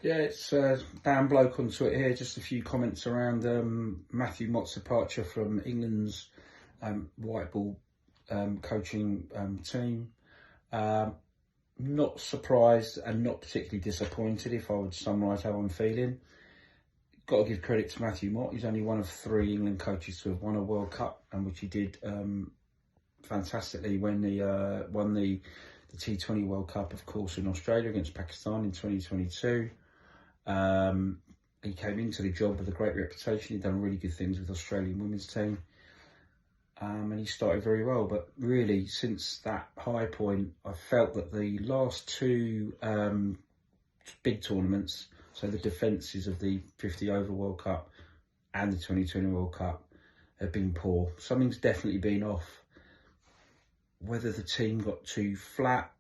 Yeah, it's Dan Bloke on Twitter here. Just a few comments around Matthew Mott's departure from England's white ball coaching team. Um, Not surprised and not particularly disappointed, if I would summarise how I'm feeling. Got to give credit to Matthew Mott. He's only one of 3 England coaches to have won a World Cup, and which he did fantastically when he won the T20 World Cup, of course, in Australia against Pakistan in 2022. He came into the job with a great reputation. He'd done really good things with the Australian women's team. And he started very well. But really, since that high point, I felt that the last 2 big tournaments, so the defences of the 50 over World Cup and the 2020 World Cup, have been poor. Something's definitely been off. Whether the team got too flat,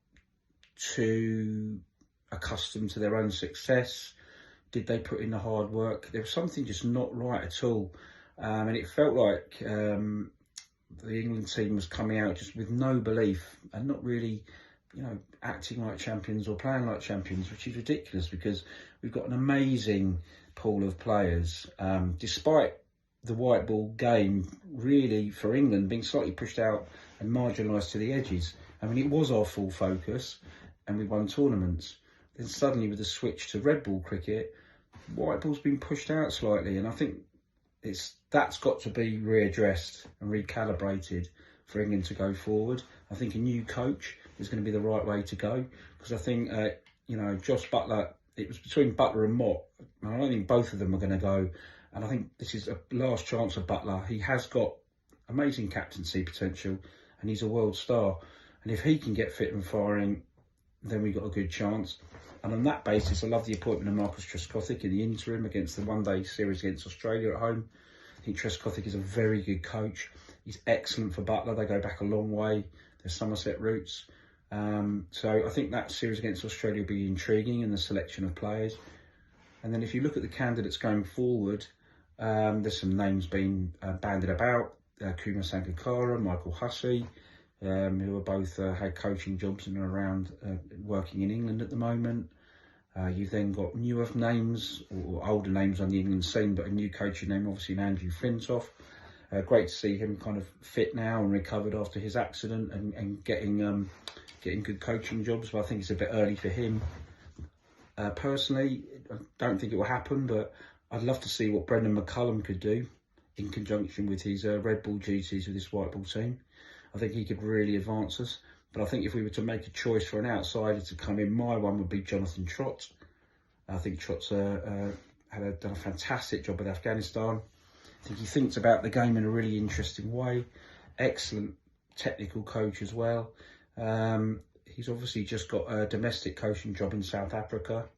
too accustomed to their own success, did they put in the hard work? There was something just not right at all. And it felt like the England team was coming out just with no belief and not really, acting like champions or playing like champions, which is ridiculous because we've got an amazing pool of players. Despite the white ball game, really, for England, being slightly pushed out and marginalised to the edges. I mean, it was our full focus and we won tournaments. Then suddenly, with the switch to red ball cricket, white ball's been pushed out slightly, and I think that's got to be readdressed and recalibrated for England to go forward. I think a new coach is going to be the right way to go, because I think Josh Buttler. It was between Buttler and Mott, and I don't think both of them are going to go. And I think this is a last chance of Buttler. He has got amazing captaincy potential, and he's a world star. And if he can get fit and firing, then we've got a good chance. And on that basis, I love the appointment of Marcus Trescothick in the interim against the one-day series against Australia at home. I think Trescothick is a very good coach. He's excellent for Buttler. They go back a long way. They're Somerset roots. So I think that series against Australia will be intriguing in the selection of players. And then if you look at the candidates going forward, there's some names being bandied about. Kumar Sangakkara, Michael Hussey, who are both had coaching jobs and are around working in England at the moment. You've then got newer names or older names on the England scene, but a new coaching name, obviously, in Andrew Flintoff. Great to see him kind of fit now and recovered after his accident and getting good coaching jobs. But I think it's a bit early for him. Personally, I don't think it will happen, but I'd love to see what Brendan McCullum could do in conjunction with his red ball duties with this white ball team. I think he could really advance us. But I think if we were to make a choice for an outsider to come in, my one would be Jonathan Trott. I think Trott's done a fantastic job with Afghanistan. I think he thinks about the game in a really interesting way. Excellent technical coach as well. He's obviously just got a domestic coaching job in South Africa.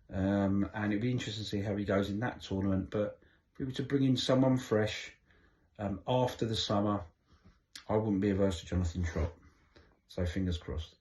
And it'd be interesting to see how he goes in that tournament. But if we were to bring in someone fresh after the summer, I wouldn't be averse to Jonathan Trott. So fingers crossed.